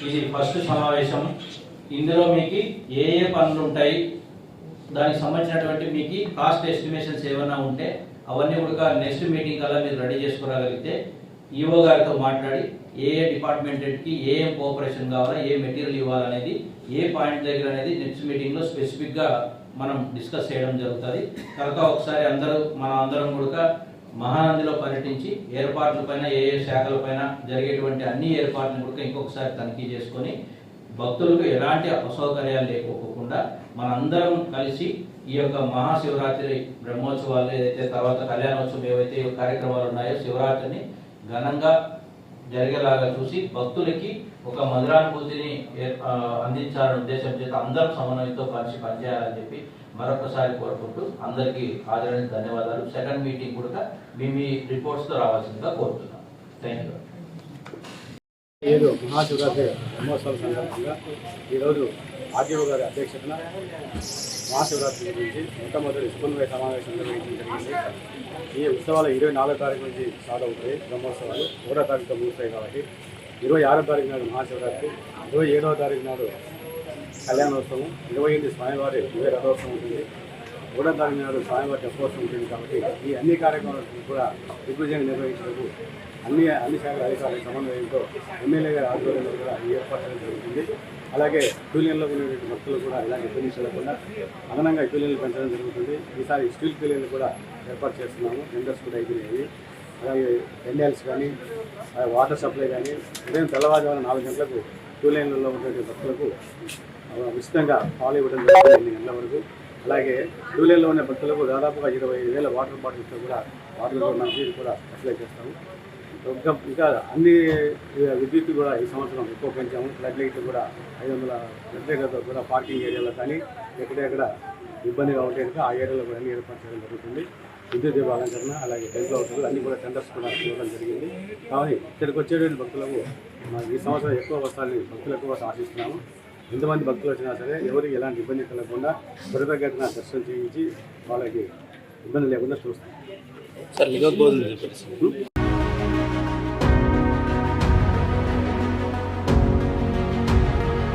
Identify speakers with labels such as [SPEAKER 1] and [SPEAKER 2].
[SPEAKER 1] ఇది ఫస్ట్ సమావేశం. ఇందులో మీకు ఏ ఏ పనులు ఉంటాయి, దానికి సంబంధించినటువంటి మీకు కాస్ట్ ఎస్టిమేషన్స్ ఏమైనా ఉంటే అవన్నీ కూడా నెక్స్ట్ మీటింగ్ కల్లా మీరు రెడీ చేసుకోగలిగితే ఈఓ గారితో మాట్లాడి ఏ ఏ డిపార్ట్మెంట్కి ఏ ఏ కోఆపరేషన్ కావాలా, ఏ మెటీరియల్ ఇవ్వాలనేది, ఏ పాయింట్ దగ్గర అనేది నెక్స్ట్ మీటింగ్లో స్పెసిఫిక్గా మనం డిస్కస్ చేయడం జరుగుతుంది. తర్వాత ఒకసారి అందరం కూడా మహానందిలో పర్యటించి ఏర్పాట్లపైన ఏ ఏ శాఖలపైన జరిగేటువంటి అన్ని ఏర్పాట్లను కూడా ఇంకొకసారి తనిఖీ చేసుకొని భక్తులకు ఎలాంటి అసౌకర్యాలు లేకపోకుండా మనందరం కలిసి ఈ యొక్క మహాశివరాత్రి బ్రహ్మోత్సవాలు ఏదైతే తర్వాత కళ్యాణోత్సవం ఏవైతే కార్యక్రమాలు ఉన్నాయో శివరాత్రిని ఘనంగా జరిగేలాగా చూసి భక్తులకి ఒక మధురానుభూతిని అందించాలనే ఉద్దేశం చేత అందరూ సమన్వయంతో కలిసి పనిచేయాలని చెప్పి మరొకసారి కోరుకుంటూ అందరికీ హాజరైన ధన్యవాదాలు. సెకండ్ మీటింగ్ కూడా మీ రిపోర్ట్స్తో రావాల్సిందిగా కోరుతున్నాను. Thank you.
[SPEAKER 2] ఈరోజు మహాశివరాత్రి బ్రహ్మోత్సవం సందర్భంగా ఈరోజు ఆర్డీఓ గారి అధ్యక్షతన మహాశివరాత్రి గురించి మొట్టమొదటి సమన్వయ సమావేశం నిర్వహించడం జరిగింది. ఈ ఉత్సవాలు 24వ తారీఖు నుంచి స్టార్ట్ అవుతాయి. బ్రహ్మోత్సవాలు 1వ తారీఖుతో ముగుస్తాయి కాబట్టి 26వ తారీఖు నాడు మహాశివరాత్రి, 27వ తారీఖు నాడు కళ్యాణోత్సవం, 28 స్వామివారి రథోత్సవం ఉంటుంది, 3వ తారీఖు నాడు స్వామివారి తెప్పోత్సవం ఉంటుంది. కాబట్టి ఈ అన్ని కార్యక్రమాలను కూడా దిగ్విజయంగా నిర్వహించడానికి అన్ని శాఖల అధికారుల సమన్వయంతో ఎమ్మెల్యే గారి ఆధ్వర్యంలో కూడా ఈ ఏర్పాటు చేయడం జరుగుతుంది. అలాగే క్యూలైన్లో ఉన్నటువంటి భక్తులు కూడా ఇలాంటి ఇబ్బంది చేయకుండా అదనంగా క్యూలైన్లు పెంచడం జరుగుతుంది. ఈసారి స్టీల్ క్యూలైన్లు కూడా ఏర్పాటు చేస్తున్నాము. టెండర్స్ కూడా అయిపోయినాయి. అలాగే ఎన్ఎల్స్ కానీ వాటర్ సప్లై కానీ ఉదయం తెల్లవారుజామున 4 గంటలకు క్యూలైన్లలో ఉన్నటువంటి భక్తులకు ఉచితంగా పాలు ఇవ్వడం జరుగుతుంది 8 గంటల వరకు. అలాగే క్యూలైన్లో ఉన్న భక్తులకు దాదాపుగా 25,000 వాటర్ బాటిల్స్తో కూడా వాటర్ మంచినీరు కూడా సప్లై చేస్తాము. ఇంకా అన్ని విద్యుత్ కూడా ఈ సంవత్సరం ఎక్కువ పెంచాము. ఫ్లడ్ లైట్ కూడా 500 ఫ్లడ్ కూడా పార్కింగ్ ఏరియాలో కానీ ఎక్కడెక్కడ ఇబ్బందిగా ఉంటే ఆ ఏరియాలో కూడా అన్ని ఏర్పాటు చేయడం జరుగుతుంది. విద్యుత్ దీప అలంకరణ అలాగే టెంట్ హౌస్లు అన్ని కూడా టెండర్స్ కూడా ఇవ్వడం జరిగింది. కాబట్టి ఇక్కడికి వచ్చేటువంటి భక్తులకు ఈ సంవత్సరం ఎక్కువ వస్తారని భక్తులు ఎక్కువ ఆశిస్తున్నాము. ఎంతమంది భక్తులు వచ్చినా సరే ఎవరికి ఎలాంటి ఇబ్బంది కలగకుండా త్వరితగతిన దర్శనం చేయించి వాళ్ళకి ఇబ్బంది లేకుండా చూస్తాం.